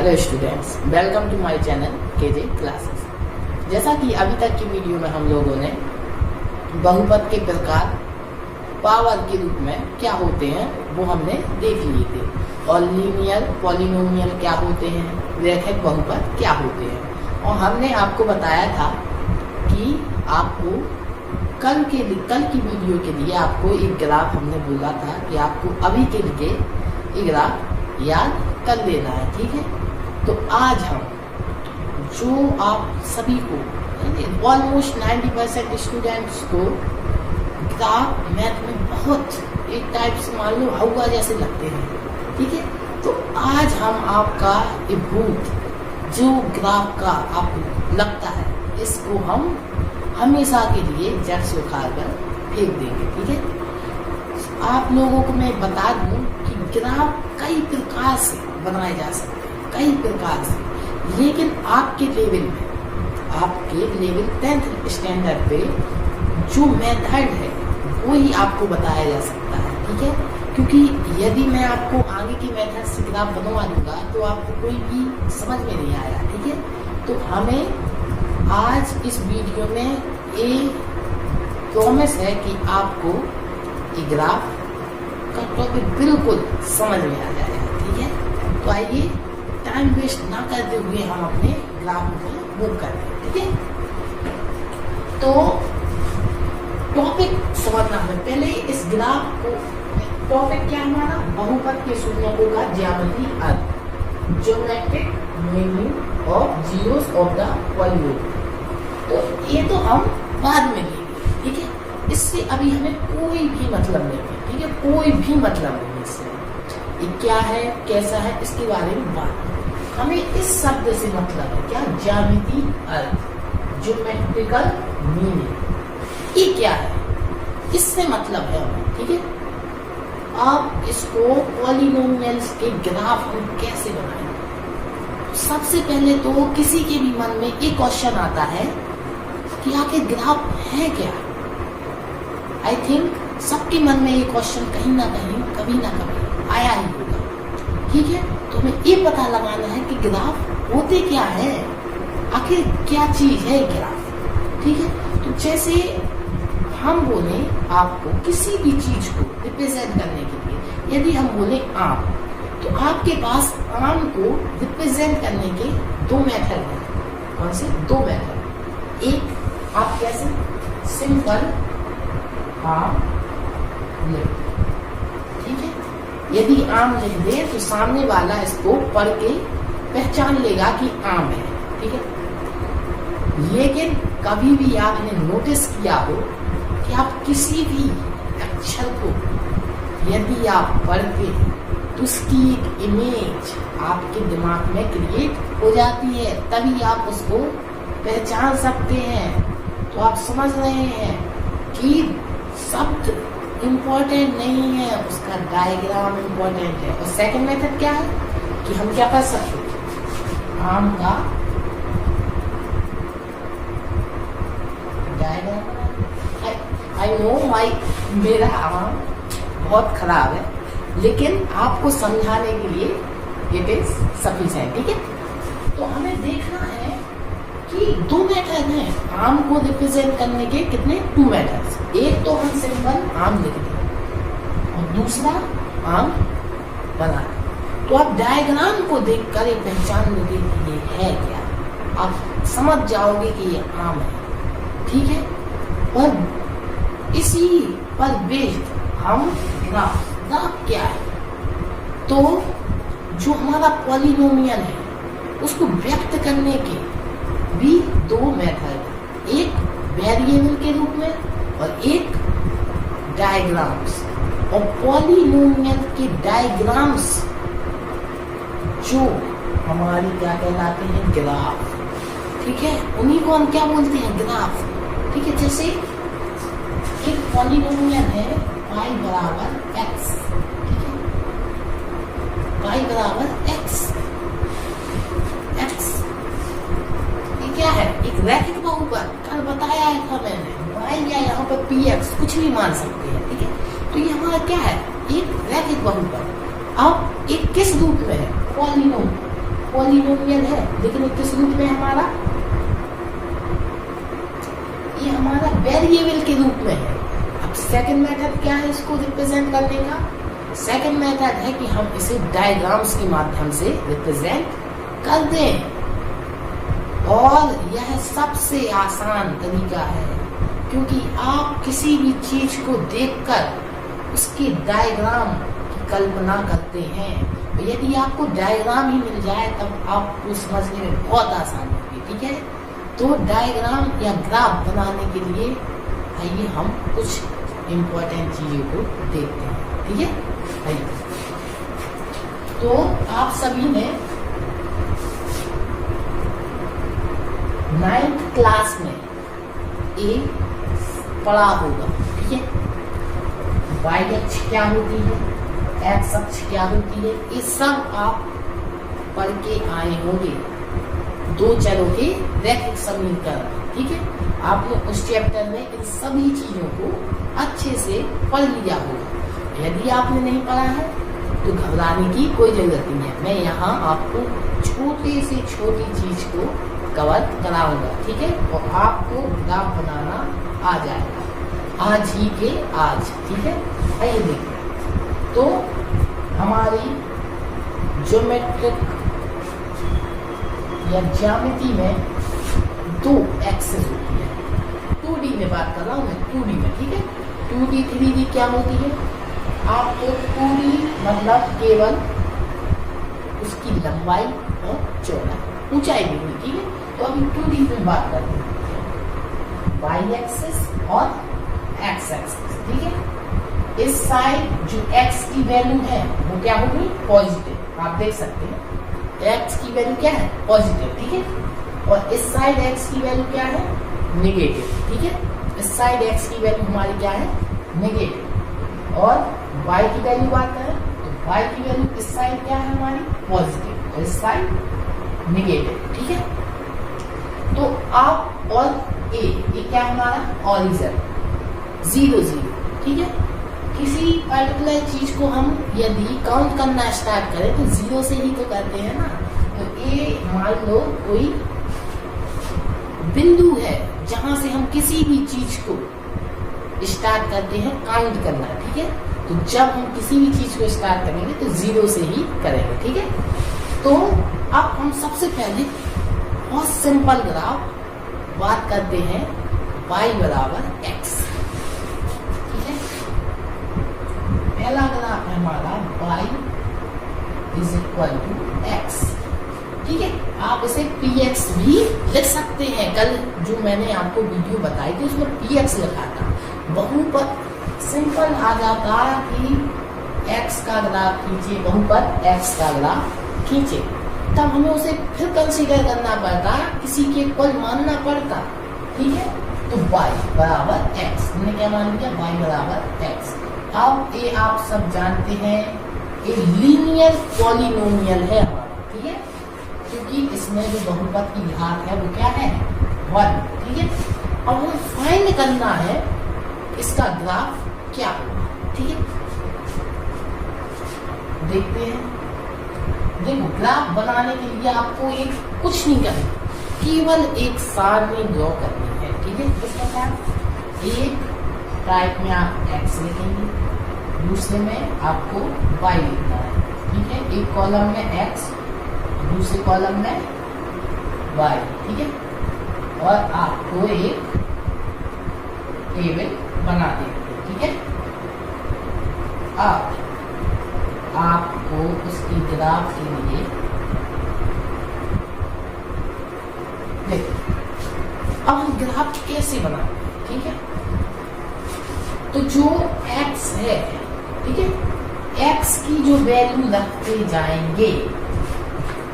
Hello students, welcome to my channel KJ classes. जैसा कि अभी तक की वीडियो में हम लोगों ने बहुपद के प्रकार पावर के रूप में क्या होते हैं वो हमने देख लिए थे, और लीनियर पॉलिनोमियल क्या होते हैं, रैखिक बहुपद क्या होते हैं। और हमने आपको बताया था कि आपको कल की वीडियो के लिए आपको एक ग्राफ हमने बोला था कि आपको अभी के लिए ये ग्राफ याद कर लेना है, ठीक है। तो आज हम जो आप सभी को ऑलमोस्ट 90% स्टूडेंट्स को ग्राफ मैथ में बहुत एक टाइप से मान लो हवा जैसे लगते हैं, ठीक है। तो आज हम आपका ये भूत जो ग्राफ का आपको लगता है इसको हम हमेशा के लिए जड़ से उखाड़ कर फेंक देंगे, ठीक है। आप लोगों को मैं बता दूं कि ग्राफ कई प्रकार से बनाए जा सकते हैं, कई प्रकार से, लेकिन आपके लेवल 10th स्टैंडर्ड पे जो मेथड है वो ही आपको बताया जा सकता है, ठीक है। क्योंकि यदि मैं आपको आगे की मेथड से ग्राफ बनवा दूंगा तो आपको कोई भी समझ में नहीं आया, ठीक है। तो हमें आज इस वीडियो में एक प्रॉमिस है कि आपको ये ग्राफ का टॉपिक बिल्कुल समझ में आ जाएगा, ठीक है। तो आइए टाइम वेस्ट ना करते हुए हम अपने ग्राफ में मूव करते हैं, ठीक है। तो टॉपिक समझना है पहले इस ग्राफ को। टॉपिक क्या हमारा, बहुपद के शून्यकों का ज्यामितीय अर्थ, geometric meaning of zeros of the polynomial. तो ये तो हम बाद में लेंगे, ठीक है। इससे अभी हमें कोई भी मतलब नहीं है, ठीक है, कोई भी मतलब नहीं इससे। ये क्या है कैसा है इसके बारे में बात, हमें इस शब्द से मतलब है क्या, ज्यामितीय अर्थ, ज्योमेट्रिकल मीनिंग। ये क्या है इससे मतलब है हमें, ठीक है। अब इसको पॉलिनोमियल्स के ग्राफ हम कैसे बनाएंगे। सबसे पहले तो किसी के भी मन में एक क्वेश्चन आता है कि आखिर ग्राफ है क्या। आई थिंक सबके मन में ये क्वेश्चन कहीं ना कहीं कभी ना कभी आया ही होगा, ठीक है। तो हमें ये पता लगाना है कि ग्राफ होते क्या है, आखिर क्या चीज है ग्राफ, ठीक है। तो जैसे हम बोले आपको किसी भी चीज को रिप्रेजेंट करने के लिए, यदि हम बोले आम, तो आपके पास आम को रिप्रेजेंट करने के दो मेथड हैं। कौन से दो मेथड, एक आप कैसे सिंपल आम लिख, ठीक है। यदि आम लिख दे तो सामने वाला इसको पढ़ के पहचान लेगा कि आम है, ठीक है। लेकिन कभी भी आपने नोटिस किया हो कि आप किसी भी अक्षर को यदि आप पढ़ते तो उसकी एक इमेज आपके दिमाग में क्रिएट हो जाती है, तभी आप उसको पहचान सकते हैं। तो आप समझ रहे हैं कि शब्द इम्पोर्टेंट नहीं है, उसका डायग्राम इम्पोर्टेंट है। और सेकंड मेथड क्या है कि हम क्या कर सकते हैं, आम का डायग्राम। आई नो मेरा आम बहुत खराब है, लेकिन आपको समझाने के लिए इट इज सफिशिएंट, ठीक है। तो हमें देखना है कि दो मेथड हैं आम को रिप्रेजेंट करने के, कितने, 2 मेथड्स। एक तो हम सिंपल आम लिख दें और दूसरा आम बना दें। तो आप डायग्राम को देखकर ये पहचान लोगे कि ये है क्या, आप समझ जाओगे कि ये आम है, ठीक है। और इसी पर बेस्ड हम ग्राफ क्या है, तो जो हमारा पॉलिनोमियल है उसको व्यक्त करने के भी दो मेथड, एक वेरिएबल के रूप में और एक डायग्राम्स। और पॉलिनोमियल के डायग्राम्स जो हमारी क्या कहलाते हैं, ग्राफ, ठीक है। उन्हीं को हम क्या बोलते हैं, ग्राफ, ठीक है। जैसे एक पॉलिनोमियल है पाई बराबर एक्स, ठीक है, पाई बराबर एक्स, एक्स ये क्या है, एक रैखिक बहुपद, कल बताया है था मैंने, वाई या यहाँ पर पी एक्स कुछ भी मान सकते हैं, ठीक है। तो ये हमारा क्या है, एक रैखिक बहुपद। अब एक किस रूप में है, पॉलिनोमियल, पॉलिनोमियल है, लेकिन ये किस रूप में हमारा, ये हमारा वेरिएबल के रूप में है। अब सेकंड मेथड क्या है इसको रिप्रेजेंट करने का? सेकंड मेथड है कि हम इसे डायग्राम्स के माध्यम से रिप्रेजेंट कर दें, और यह सबसे आसान तरीका है, क्योंकि आप किसी भी चीज को देखकर उसके डायग्राम की कल्पना करते हैं। यदि आपको डायग्राम ही मिल जाए तब आपको समझने में बहुत आसानी होगी, ठीक है। तो डायग्राम या ग्राफ बनाने के लिए आइए हम कुछ इम्पोर्टेंट चीजों को देखते हैं, ठीक है। आइए, तो आप सभी ने 9th क्लास में पढ़ा होगा, ठीक है। वाई अक्ष क्या होती है, एक्स अक्ष क्या होती है, ये सब आप पढ़ के आए होंगे। दो चरों के रैखिक समीकरण, ठीक है। आपने उस चैप्टर में इन सभी चीजों को अच्छे से पढ़ लिया होगा। यदि आपने नहीं पढ़ा है तो घबराने की कोई जरूरत नहीं है, मैं यहाँ आपको छोटे से छोटी चीज को कवर कराऊंगा, ठीक है। और आपको ग्राफ बनाना आ जाएगा आज ही के आज, ठीक है। आइए देखिए, तो हमारी ज्योमेट्रिक या ज्यामिति में दो एक्सेस होती है। 2D में बात कर रहा हूँ मैं, 2D में, ठीक है। 2D 3D क्या होती है? आपको 2D मतलब केवल उसकी लंबाई और चौड़ाई, ऊंचाई भी हुई, ठीक है। तो अभी 2D में बात करते हैं, वाई एक्सिस और एक्स एक्सिस, ठीक है। इस साइड जो x की वैल्यू है वो क्या होगी? पॉजिटिव। आप देख सकते हैं x की वैल्यू क्या है? पॉजिटिव, ठीक है। और इस साइड x की वैल्यू क्या है? नेगेटिव, ठीक है। इस साइड x की वैल्यू हमारी क्या है? नेगेटिव। और y की वैल्यू बात करें तो y की वैल्यू इस साइड क्या है हमारी? पॉजिटिव, और इस साइड नेगेटिव, ठीक है। तो आप और a, ये क्या हमारा? ऑरिजिन 0 0, ठीक है। किसी पर्टिकुलर चीज को हम यदि काउंट करना स्टार्ट करें तो 0 से ही तो करते हैं ना। तो ये मान लो कोई बिंदु है जहां से हम किसी भी चीज को स्टार्ट करते हैं काउंट करना, ठीक है। तो जब हम किसी भी चीज को स्टार्ट करेंगे तो 0 से ही करेंगे, ठीक है। तो अब हम सबसे पहले बहुत सिंपल ग्राफ बात करते हैं, y बराबर x, ठीक है। पहला ग्राफ है हमारा y is equal to x, ठीक है। आप इसे px भी लिख सकते हैं। कल जो मैंने आपको वीडियो बताई थी उसमें px लिखा था, बहुपद सिंपल आ जाता कि x का ग्राफ खींचे, बहुपद x का ग्राफ खींचे, तब हमें उसे फिर कंसीडर करना पड़ता, किसी के कुल मानना पड़ता, ठीक है। तो y बराबर x, हमने क्या मान लिया? y बराबर x। अब ये आप सब जानते हैं ये लीनियर पॉलिनोमियल है हमारा, ठीक है, क्योंकि इसमें जो बहुपद की घात है वो क्या है? 1, ठीक है। अब हमें फाइंड करना है इसका ग्राफ क्या होगा, ठीक है। देखते हैं। देखो, ग्राफ बनाने के लिए आपको एक कुछ नहीं करना, केवल एक सारणी ड्रॉ करनी है, ठीक है। इस प्रकार एक टाइप में आप x लिखेंगे, दूसरे में आपको y लिखना है, ठीक है। एक कॉलम में x, दूसरे कॉलम में y, ठीक है। और आपको एक टेबल बना देंगे, ठीक है। अब आपको उसकी ग्राफ के लिए देखो, अब हम ग्राफ कैसे बनाते हैं, ठीक है। तो जो x है, ठीक है, x की जो वैल्यू रखते जाएंगे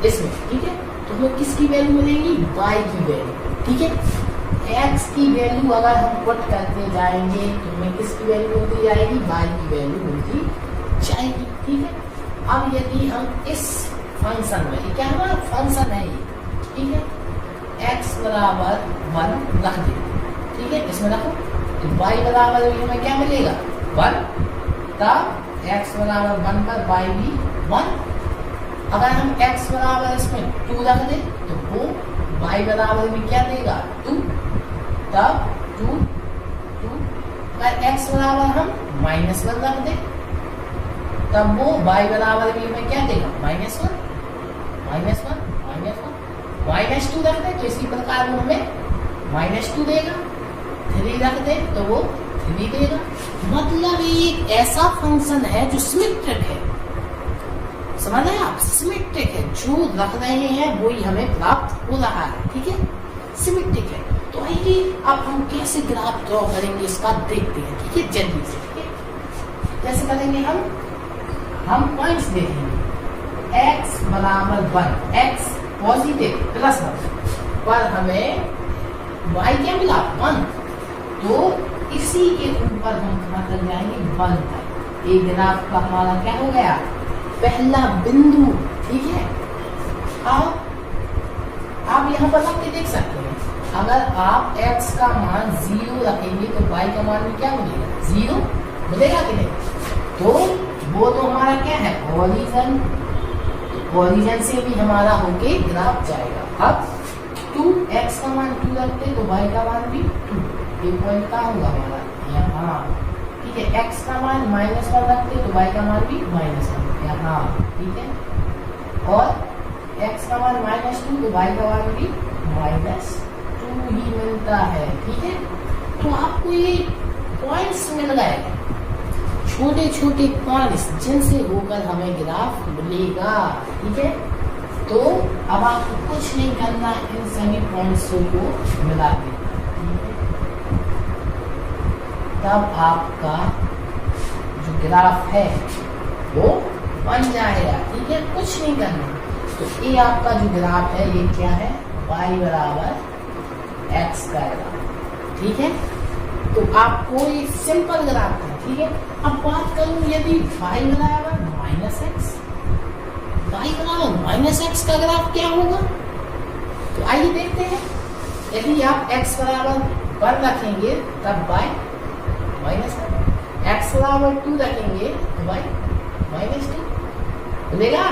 इसमें, ठीक है, तो हमें किसकी वैल्यू मिलेगी? y की वैल्यू, ठीक है। x की वैल्यू अगर हम पुट करते जाएंगे तो हमें किसकी वैल्यू मिलती जाएगी? y की वैल्यू मिलती जाएगी, ठीक है। अब यदि हम इस फंक्शन में, ये क्या हमारा फंक्शन है ये, ठीक है, x बराबर 1 रख दे, ठीक है, इसमें रखो। तो y बराबर हमें क्या मिलेगा? 1, तब x बराबर 1 पर y भी 1, अगर हम x बराबर इसमें 2 रख दे तो वो y बराबर में क्या देगा 2, तब 2 2। अगर x बराबर हम -1 रख दे तब वो y बराबर में क्या देगा -1 -2 रख दे तो इसी प्रकार वो हमें -2 देगा। 3 रख दे तो वो 3 देगा। मतलब एक ऐसा फंक्शन है जो सिमेट्रिक है, समझ रहे हैं आप, सिमेट्रिक है, जो रख रहे हैं वही हमें प्राप्त हो रहा है, ठीक है, सिमेट्रिक है। तो आइए अब हम कैसे ग्राफ ड्रॉ करेंगे इसका देखते हैं, ठीक है, जल्दी से, ठीक है। कैसे करेंगे हम पॉइंट्स देखेंगे, x बराबर 1, x पॉजिटिव +1 पर हमें y क्या मिला 1, तो इसी के ऊपर हम कहाँ कर जाएंगे 1 तक। एक ग्राफ का हमारा क्या हो गया पहला बिंदु, ठीक है। अब आप यहाँ पर रख के देख सकते हैं, अगर आप x का मान 0 रखेंगे तो y का मान भी क्या मिलेगा 0 मिलेगा कि नहीं। तो वो तो हमारा क्या है ओरिजिन से भी हमारा होके ग्राफ जाएगा। अब 2x का मान 2 रखते तो y का मान भी 2, ये पॉइंट कहाँ होगा हमारा यहाँ, ठीक है। x का मान -1 रखते तो y का मान भी -1 यहाँ, ठीक है। और x का मान -2 तो y का मान भी -2 ही मिलता है, ठीक है। तो आपको ये पॉइंट्स मिल गए, छोटे छोटे पॉइंट्स जिनसे होकर हमें ग्राफ मिलेगा, ठीक है। तो अब आपको कुछ नहीं करना, इन सभी पॉइंट्स को मिला के तब आपका जो ग्राफ है वो बन जाएगा, ठीक है, कुछ नहीं करना। तो ये आपका जो ग्राफ है ये क्या है y बराबर x का ग्राफ, ठीक है। तो आपको ये सिंपल ग्राफ है, ठीक है। अब बात करूं यदि y बराबर -x का ग्राफ क्या होगा, तो आइए देखते हैं। यदि आप x बराबर 1 रखेंगे तब y -1, x बराबर 2 रखेंगे तो y -2 मिलेगा।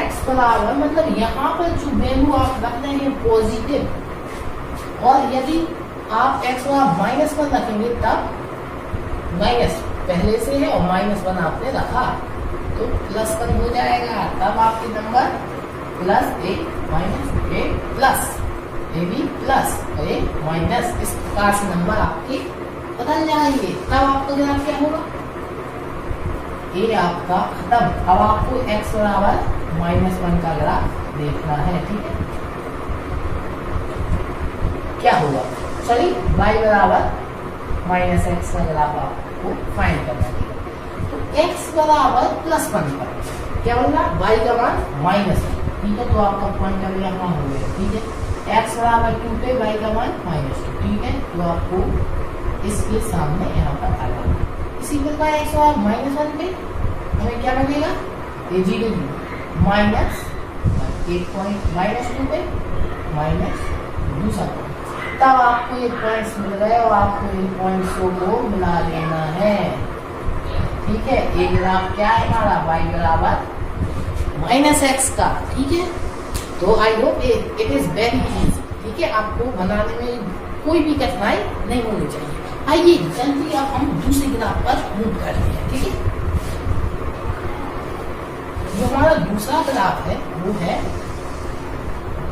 x बराबर मतलब यहाँ पर जो वैल्यू आप रख रहे हैं पॉजिटिव, और यदि आप x बराबर -1 रखेंगे तब माइनस पहले से है और -1 आपने रखा तो +1 हो जाएगा, तब आपके number +a -a plus A B plus A minus, इस प्रकार से नंबर आपके बदल जाएंगे। तब आपका ग्राफ क्या होगा, ये आपका खत्म। अब आपको x बराबर -1 का ग्राफ देखना है, ठीक है। क्या होगा, चलिए y बराबर -x का ग्राफ आपको फाइंड करना है। तो x बराबर +1 पर क्या बोल रहा, y का मान -1, ठीक है। तो आपका पॉइंट अभी यहाँ हो गया, ठीक है। x बराबर 2 पे y का मान -2, ठीक है। तो आपको इसके सामने यहाँ पर आ जाएगा। इसी प्रकार x बराबर -1 पे हमें क्या बनेगा, ये 0 माइनस 1 पॉइंट, -2 पे माइनस दूसरा पॉइंट, तब आपको ये पॉइंट्स मिल गए और आपको इन पॉइंट्स को मिला देना है, ठीक है। ये ग्राफ क्या है हमारा y बराबर -x का, ठीक है। तो I hope it is very easy, ठीक है। आपको बनाने में कोई भी कठिनाई नहीं होनी चाहिए। आइए जल्दी अब हम दूसरे ग्राफ पर मूव करते हैं, ठीक है। जो हमारा दूसरा ग्राफ है वो है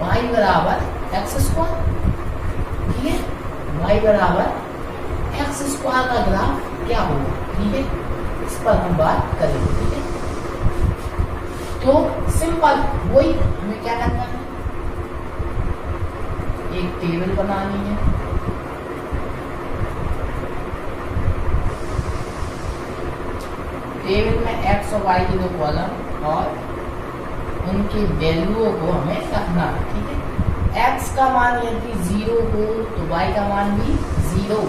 y बराबर x², ठीक है। y बराबर x² का ग्राफ क्या होगा, ठीक है, इस पर हम बात करेंगे, ठीक है। तो सिंपल वही हमें क्या करना है, एक टेबल बनानी है, टेबल में x और y के 2 कॉलम और उनकी वैल्यूओं को हमें रखना है, ठीक है। x का मान यदि 0 हो तो y का मान भी 0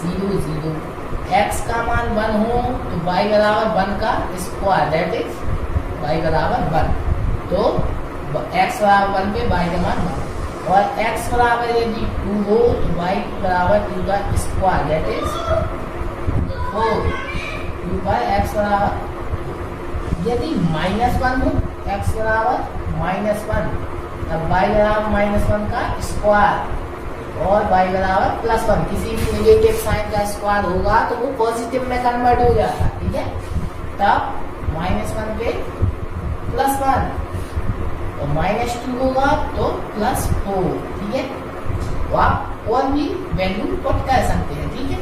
0 0, x का मान 1 हो तो y बराबर 1 का स्क्वायर, दैट इज y बराबर 1, तो x बराबर 1 पे y का मान 1, और x बराबर यदि 2 हो तो y बराबर 2 का स्क्वायर, दैट इज 4, 2 पर x बराबर, यदि -1 हो x बराबर -1, तब y बराबर -1 का स्क्वायर और y बराबर +1। किसी भी नेगेटिव साइन का स्क्वायर होगा तो वो पॉजिटिव में कन्वर्ट हो जाता है, ठीक है। तब -1 पे +1 और -2 होगा तो +4, ठीक है। तो आप और भी वैल्यू पुट कर सकते हैं, ठीक है।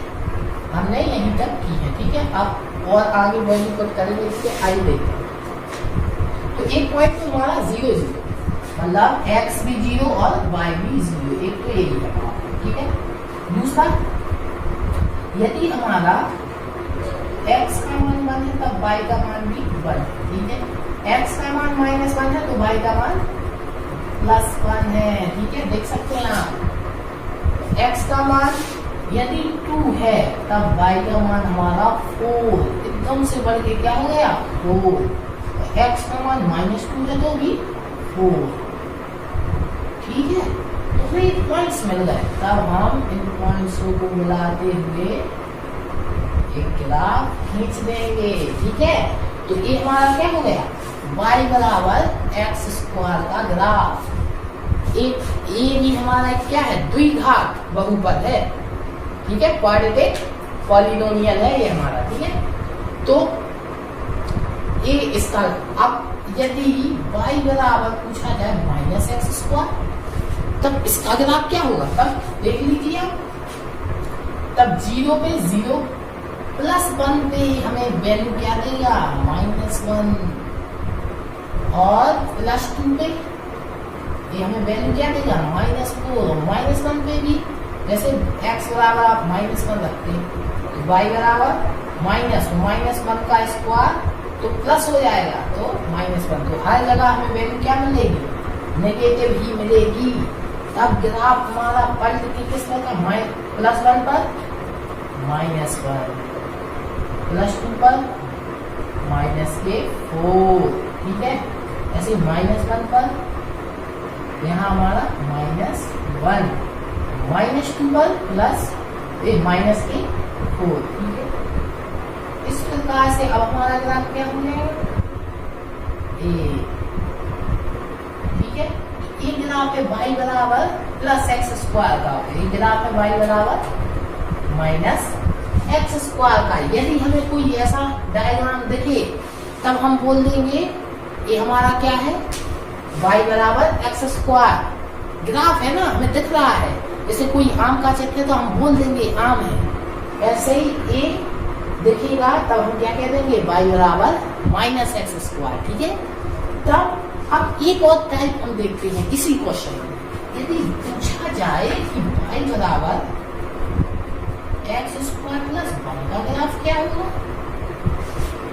हमने यहीं तक की है, ठीक है। अब और आगे वैल्यू पुट करेंगे, इसके आई देते हैं। तो एक पॉइंट तो हमारा 0 0, मतलब x भी 0 और y भी 0, एक तो यही है, ठीक है। दूसरा, यदि हमारा x का मान 1 है तब y का मान भी 1, ठीक है। x का मान -1 है तो y का मान +1 है, ठीक है। देख सकते हैं आप, x का मान यदि 2 है तब y का मान हमारा 4, एकदम से बढ़ के क्या हो गया 4। x का मान -2 है तो भी 4, ठीक है। तो फिर पॉइंट्स मिल गए, तब हम इन पॉइंट्स को मिलाते हुए एक ग्राफ खींच देंगे, ठीक है। तो ये हमारा क्या हो गया, y बराबर x² का ग्राफ। एक ये भी हमारा क्या है, द्विघात बहुपद है, ठीक है। क्वाड्रेटिक पॉलिनोमियल है ये हमारा, ठीक है। तो ये इसका, अब यदि y बराबर पूछा जाए -x², तब इसका ग्राफ क्या होगा, तब देख लीजिए आप। तब 0 पे 0 +1 पे हमें वैल्यू क्या देगा -1 और +2 पे ये हमें वैल्यू क्या देगा -4। -1 पे भी जैसे x बराबर आप -1 रखते हैं तो y बराबर -1 का स्क्वायर तो प्लस हो जाएगा तो -1। तो हर जगह हमें वैल्यू क्या मिलेगी, नेगेटिव ही मिलेगी। तब ग्राफ हमारा पलट के किस पर का, +1 पर -1, +2 पर -4, ठीक है। ऐसे -1 पर यहाँ हमारा -1, -2 पर -4, ठीक है। इस प्रकार से अब हमारा ग्राफ क्या हो जाएगा, ठीक है। एक ग्राफ है y बराबर +x² का, एक ग्राफ है y बराबर -x² का। यदि हमें कोई ऐसा डायग्राम दिखे तब हम बोल देंगे ये हमारा क्या है, y बराबर x²। ग्राफ है ना, हमें दिख रहा है, जैसे कोई आम का चित्र है तो हम बोल देंगे आम है। ऐसे ही ये दिखेगा तब हम क्या कह देंगे, y बराबर -x², ठीक है। तब अब एक और टाइप हम देखते हैं इसी क्वेश्चन में। यदि पूछा जाए कि y बराबर x² + 1 का ग्राफ क्या होगा,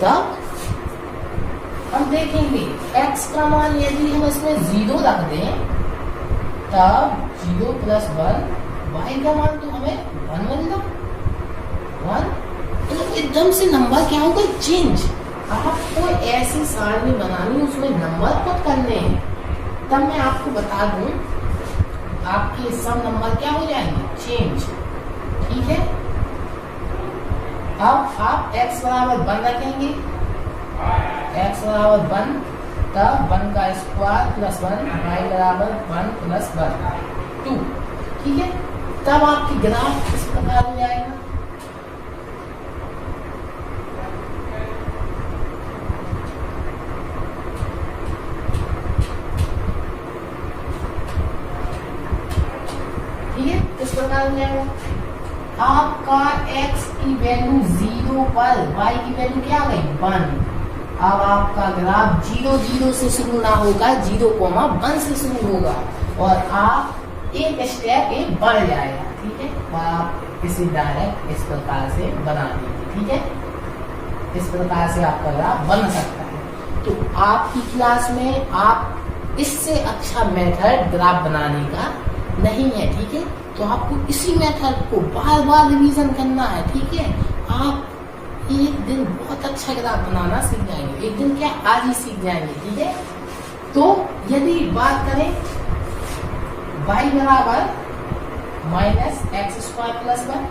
तब हम देखेंगे x का मान यदि हम इसमें 0 रख दें तब 0 + 1, y का मान तो हमें 1 मिलेगा 1, तो एकदम से नंबर क्या होगा, चेंज। आपको ऐसी सारणी बनानी, उसमें नंबर पुट करने हैं। तब मैं आपको बता दूं आपके सब नंबर क्या हो जाएंगे, चेंज, ठीक है। अब आप x बराबर 1 रखेंगे, x बराबर 1, तब 1 का स्क्वायर +1, y बराबर 1 + 1 2, ठीक है। तब आपकी ग्राफ इस प्रकार हो जाएगा। इस प्रकार हो जाएगा। आपका x की वैल्यू 0 पर y की वैल्यू क्या आ गई 1। अब आपका ग्राफ 0 0 से शुरू ना होगा, 0,1 से शुरू होगा और आप एक स्टेप एक बढ़ जाएगा, ठीक है। और आप इसे डायरेक्ट इस प्रकार से बना दीजिए, ठीक है। इस प्रकार से आपका ग्राफ बन सकता है। तो आपकी क्लास में आप इससे अच्छा मेथड ग्राफ बनाने का नहीं है, ठीक है। तो आपको इसी मेथड को बार बार रिवीजन करना है, ठीक है। आप एक दिन बहुत अच्छा ग्राफ बनाना सीख जाएंगे, एक दिन क्या आज ही सीख जाएंगे, ठीक है। तो यदि बात करें y बराबर -x² + 1,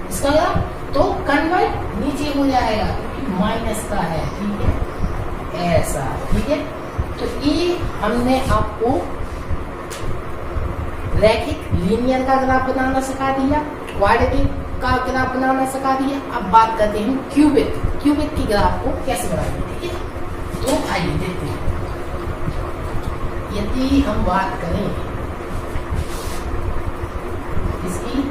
इसका ग्राफ तो कन्वर्ट नीचे हो जाएगा क्योंकि माइनस का है, ठीक है, ऐसा, ठीक है। तो ये हमने आपको रैखिक लीनियर का ग्राफ बनाना सिखा दिया, क्वाड्रेटिक का ग्राफ बनाना सिखा दिया। अब बात करते हैं क्यूबिक की ग्राफ को कैसे बनाएंगे, ठीक है। तो आइए देखते हैं। यदि हम बात करें इसकी,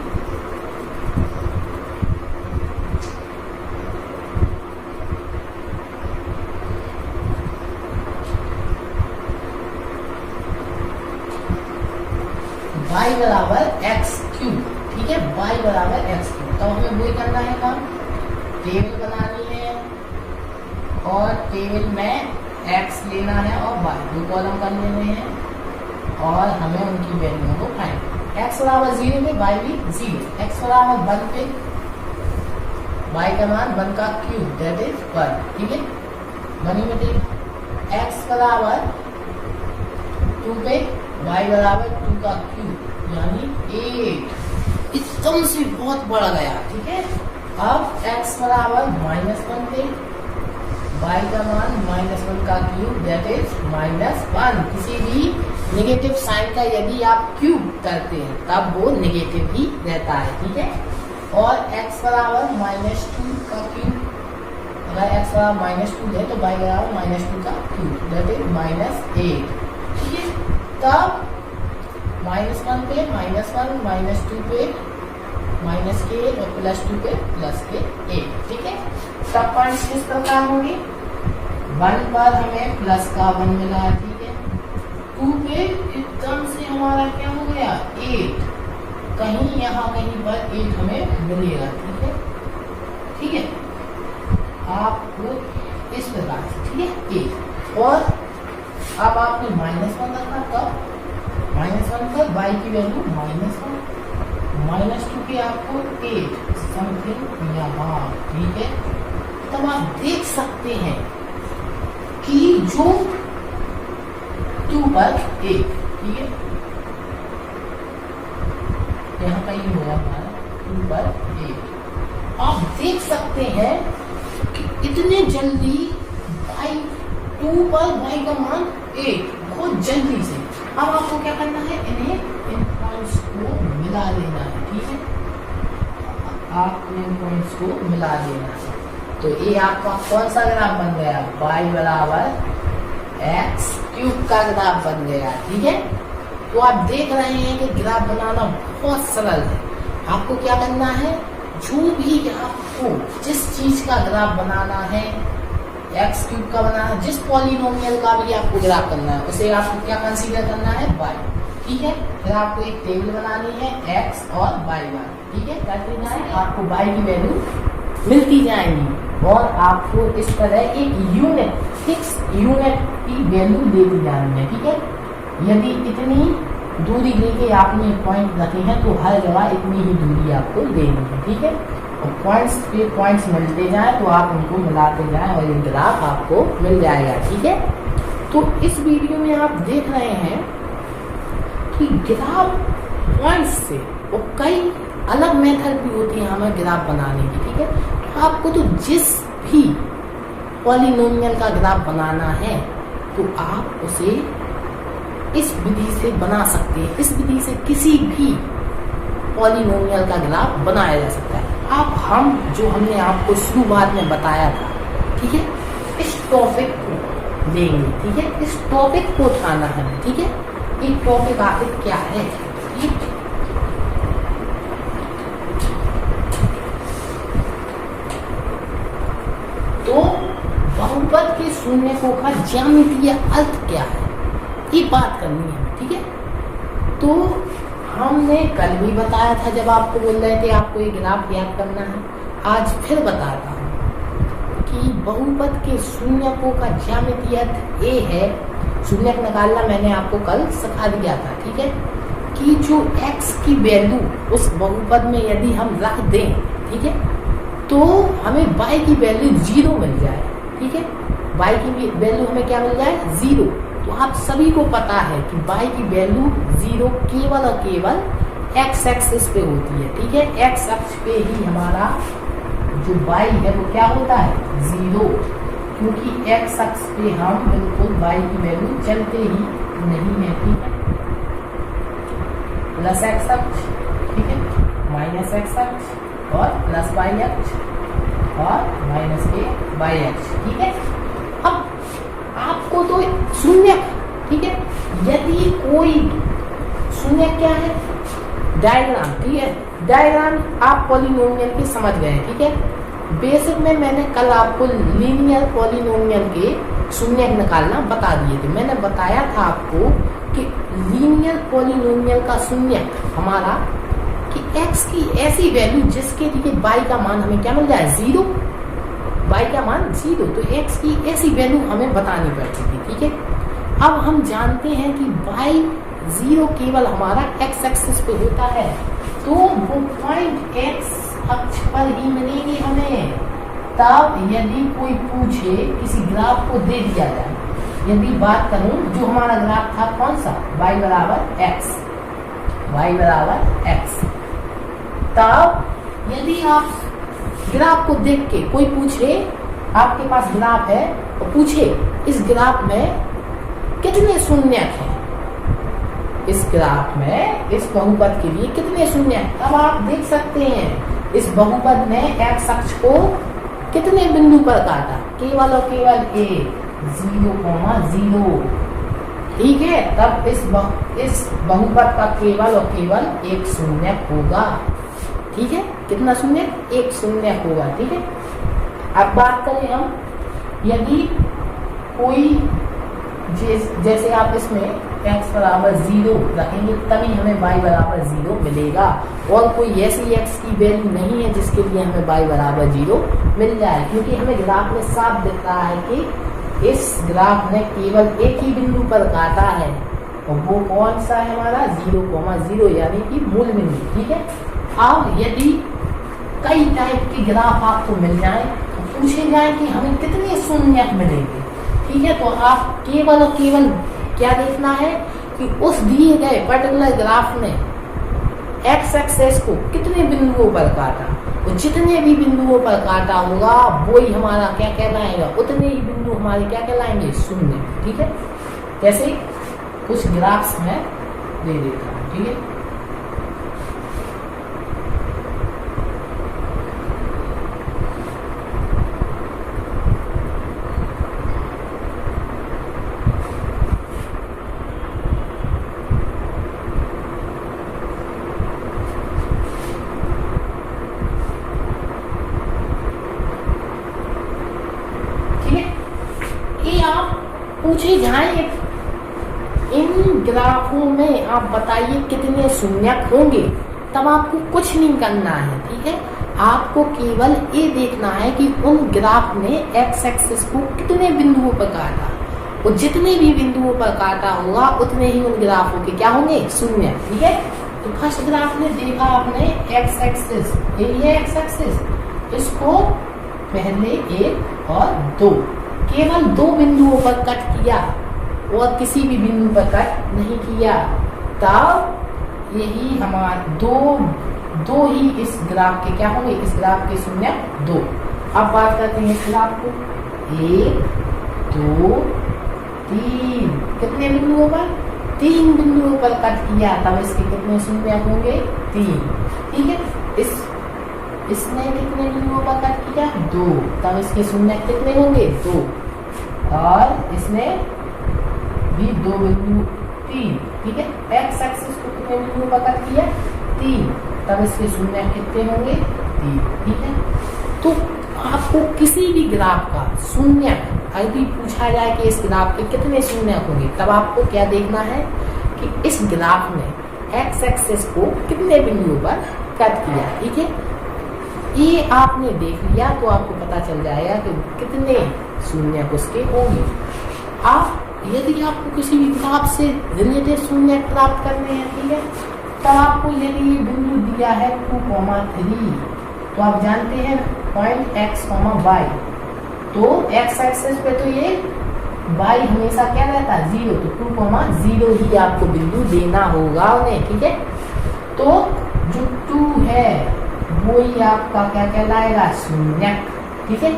y बराबर एक्स क्यूब, ठीक है, y बराबर एक्स क्यूब। तो हमें वही करना है काम, टेबल बनानी है और टेबल में x लेना है और y, दो कॉलम कर लेने हैं और हमें उनकी वैल्यू को फाइंड। x बराबर 0 पे y भी 0, x बराबर 1 पे y का मान 1 का क्यूब दैट इज 1, ठीक है, बनी में देख। x बराबर 2 पे y बराबर 2 का क्यूब यानी 8, एकदम से बहुत बढ़ गया, ठीक है। अब x बराबर -1 पे y का मान -1 का क्यूब दैट इज -1। किसी भी नेगेटिव साइन का यदि आप क्यूब करते हैं तब वो नेगेटिव ही रहता है, ठीक है। और x बराबर -2 का क्यूब, अगर x बराबर -2 है तो y बराबर -2 का क्यूब दैट इज -8, ठीक है। तब -1 पे -1, -2 पे -k और +2 पे +k8, ठीक है। सब पॉइंट्स किस प्रकार होंगे, 1 पर हमें प्लस का 1 मिला, ठीक है। 2 पे एकदम से हमारा क्या हो गया 8, कहीं यहाँ कहीं पर 8 हमें मिलेगा, ठीक है, ठीक है। आपको इस प्रकार से, ठीक है, 8 और अब आपने -1 रखा, कब -1 पर y की वैल्यू -1, -2 की आपको 8 समथिंग यहाँ, ठीक है। तब आप देख सकते हैं कि जो 2 पर 8, ठीक है, यहाँ कहीं होगा हमारा 2 पर 8, आप देख सकते हैं कि इतने जल्दी y 2 पर y का मान 8, बहुत जल्दी से। अब आपको क्या करना है, इन पॉइंट्स को मिला देना है, ठीक है, आपको इन पॉइंट्स को मिला देना है। तो ये आपका कौन सा ग्राफ बन गया, y बराबर एक्स क्यूब का ग्राफ बन गया, ठीक है। तो आप देख रहे हैं कि ग्राफ बनाना बहुत सरल है। आपको क्या करना है, जो भी आपको जिस चीज का ग्राफ बनाना है, एक्स क्यूब का बनाना है, जिस पॉलिनोमियल का भी आपको ग्राफ करना है उसे आपको क्या कंसीडर करना है, y, ठीक है। फिर आपको एक टेबल बनानी है x और y वाली, ठीक है, कर देना है, आपको y की वैल्यू मिलती जाएंगी और आपको इस तरह एक यूनिट, फिक्स यूनिट की वैल्यू देती जानी है, ठीक है। यदि इतनी दूरी लेके आपने पॉइंट रखे हैं तो हर जगह इतनी ही दूरी आपको देनी है, ठीक है। और पॉइंट्स पे पॉइंट्स मिलते जाए तो आप उनको मिलाते जाएं और ये ग्राफ आपको मिल जाएगा, ठीक है। तो इस वीडियो में आप देख रहे हैं कि ग्राफ पॉइंट्स से और कई अलग मेथड भी होती है हमें ग्राफ बनाने की, ठीक है। तो आपको तो जिस भी पॉलिनोमियल का ग्राफ बनाना है तो आप उसे इस विधि से बना सकते हैं। इस विधि से किसी भी पॉलिनोमियल का ग्राफ बनाया जा सकता है। अब हम जो हमने आपको शुरुआत में बताया था, ठीक है, इस टॉपिक को लेंगे, ठीक है, इस टॉपिक को उठाना है, ठीक है। ये टॉपिक आखिर क्या है, ठीक। तो बहुपद के शून्यकों का ज्यामितीय अर्थ क्या है, ये बात करनी है, ठीक है। तो हमने कल भी बताया था जब आपको बोल रहे थे आपको ये ग्राफ याद करना है, आज फिर बताता हूँ कि बहुपद के शून्यकों का ज्यामितीय अर्थ ये है, शून्यक निकालना मैंने आपको कल सिखा दिया था, ठीक है, कि जो x की वैल्यू उस बहुपद में यदि हम रख दें, ठीक है, तो हमें y की वैल्यू 0 मिल जाए, ठीक है। y की वैल्यू हमें क्या मिल जाए, 0। तो आप सभी को पता है कि y की वैल्यू 0 केवल और केवल x एक्सिस पे होती है, ठीक है। x अक्ष पे ही हमारा जो y है वो क्या होता है, 0, क्योंकि एक्स अक्ष पे हम बिल्कुल y की वैल्यू चलते ही नहीं है, ठीक है। प्लस एक्स अक्ष, ठीक है, माइनस एक्स अक्ष और प्लस वाई अक्ष और माइनस के वाई अक्ष, ठीक है। अब आपको तो शून्य, ठीक है, यदि कोई शून्य क्या है, डायग्राम, ठीक है, डायग्राम आप पॉलिनोमियल के समझ गए, ठीक है। बेसिक में मैंने कल आपको लीनियर पॉलिनोमियल के शून्य निकालना बता दिए थे। मैंने बताया था आपको कि लीनियर पॉलिनोमियल का शून्य हमारा कि x की ऐसी वैल्यू जिसके लिए y का मान हमें क्या मिल जाए, 0, y का मान 0, तो x की ऐसी वैल्यू हमें बतानी पड़ती थी, ठीक है। अब हम जानते हैं कि y 0 केवल हमारा x एक्सिस पे होता है, तो वो पॉइंट x अक्ष पर ही मिलेगी हमें। तब यदि कोई पूछे, किसी ग्राफ को दे दिया जाए, यदि बात करूं जो हमारा ग्राफ था कौन सा, y बराबर x, y बराबर x, तब यदि आप ग्राफ को देख के कोई पूछे, आपके पास ग्राफ है और पूछे इस ग्राफ में कितने शून्य हैं, इस ग्राफ में इस बहुपद के लिए कितने शून्य हैं, तब आप देख सकते हैं इस बहुपद ने x अक्ष को कितने बिंदु पर काटा, केवल और केवल 0,0, ठीक है। तब इस बहुपद का केवल और केवल एक शून्य होगा, ठीक है। कितना शून्य, एक शून्य होगा, ठीक है। अब बात करें हम, यदि कोई जैसे आप इसमें x बराबर 0 रखेंगे तभी हमें y बराबर 0 मिलेगा, और कोई ऐसी x की वैल्यू नहीं है जिसके लिए हमें y बराबर 0 मिल जाए, क्योंकि हमें ग्राफ में साफ दिख रहा है कि इस ग्राफ ने केवल एक ही बिंदु पर काटा है, और वो कौन सा है हमारा 0,0, यानी कि मूल बिंदु, ठीक है। अब यदि कई टाइप के ग्राफ आपको मिल जाए, तो पूछे जाए कि हमें कितने शून्य मिलेंगे, ठीक है, तो आप केवल और केवल क्या देखना है कि उस दिए गए पर्टिकुलर ग्राफ ने एक्स एक्सेस को कितने बिंदुओं पर काटा, तो जितने भी बिंदुओं पर काटा होगा वही हमारा क्या कहलाएगा, उतने ही बिंदु हमारे क्या कहलाएंगे, शून्य, ठीक है। जैसे कुछ ग्राफ्स में दे देता हूं, ठीक है। पूछे जाए इन ग्राफों में आप बताइए कितने शून्य होंगे, तब आपको कुछ नहीं करना है, ठीक है। आपको केवल ये देखना है कि उन ग्राफ ने एक्स एक्सिस को कितने बिंदुओं पर काटा, और जितने भी बिंदुओं पर काटा होगा उतने ही उन ग्राफों के क्या होंगे, शून्य, ठीक है। तो फर्स्ट ग्राफ में देखा आपने एक्स एक्सिस, ये एक्स एक्सिस, इसको पहले 1 और 2 केवल 2 बिंदुओं पर कट किया और किसी भी बिंदु पर कट नहीं किया, तब यही हमारे दो ही इस ग्राफ के क्या होंगे, इस ग्राफ के शून्य 2। अब बात करते हैं इस ग्राफ को, 1, 2, 3, कितने बिंदुओं पर, 3 बिंदुओं पर कट किया, तब इसके कितने शून्य होंगे, 3, ठीक है। इसने कितने बिंदुओं पर कट किया, 2, तब इसके शून्य कितने होंगे, 2, और इसने भी 2 बिंदु, 3, ठीक है। एक्स एक्सिस को कितने बिंदुओं पर कट किया, 3, तब इसके शून्य कितने होंगे, 3, ठीक है। तो आपको किसी भी ग्राफ का शून्य यदि पूछा जाए कि इस ग्राफ के कितने शून्य होंगे, तब आपको क्या देखना है कि इस ग्राफ ने एक्स एक्सिस को कितने बिंदुओं पर कट किया, ठीक है। ये आपने देख लिया तो आपको पता चल जाएगा कि कितने शून्य उसके होंगे। आप यदि आपको किसी भी ग्राफ से रिलेटेड शून्य प्राप्त करने हैं, ठीक है, तब आपको यदि ये बिंदु दिया है 2,3, तो आप जानते हैं पॉइंट x, y, तो x एक्सिस पे तो ये y हमेशा क्या रहता है, 0, तो 2,0 ही आपको बिंदु देना होगा उन्हें, ठीक है। तो जो 2 है वो ही आपका क्या कहलाएगा, शून्य, ठीक है।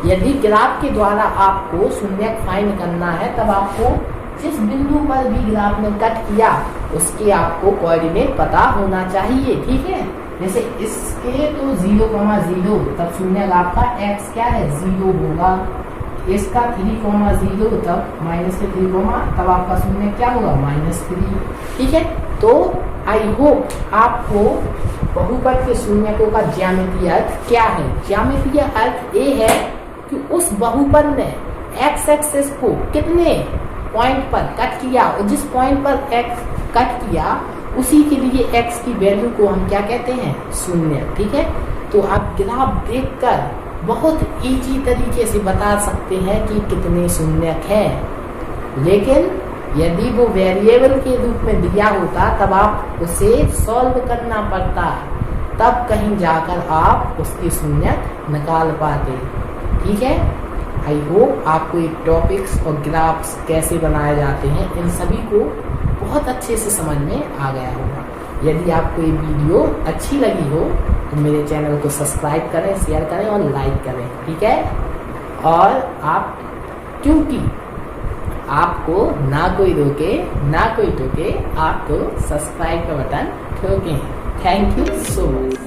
यदि ग्राफ के द्वारा आपको शून्यक फाइंड करना है तब आपको जिस बिंदु पर भी ग्राफ ने कट किया उसके आपको कोऑर्डिनेट पता होना चाहिए, ठीक है। जैसे इसके तो 0,0 तब शून्यक आपका x क्या है 0 होगा, इसका 3,0 तब -3, तब आपका शून्य क्या होगा -3, ठीक है। तो आई होप आपको बहुपद के शून्यकों का ज्यामितीय अर्थ क्या है। ज्यामितीय अर्थ ये है कि उस बहुपद ने x एक्सिस को कितने पॉइंट पर कट किया और जिस पॉइंट पर x कट किया उसी के लिए x की वैल्यू को हम क्या कहते हैं शून्य, ठीक है। तो आप ग्राफ देखकर बहुत इजी तरीके से बता सकते हैं कि कितने शून्यक हैं, लेकिन यदि वो वेरिएबल के रूप में दिया होता तब आप उसे सॉल्व करना पड़ता, तब कहीं जाकर आप उसके शून्यक निकाल पाते, ठीक है। आई होप आपको ये टॉपिक्स और ग्राफ्स कैसे बनाए जाते हैं इन सभी को बहुत अच्छे से समझ में आ गया होगा। यदि आपको ये वीडियो अच्छी लगी हो तो मेरे चैनल को सब्सक्राइब करें, शेयर करें और लाइक करें, ठीक है। और आप क्योंकि आपको ना कोई रोके ना कोई टोके, आपको सब्सक्राइब का बटन ठोकें। Thank you so much.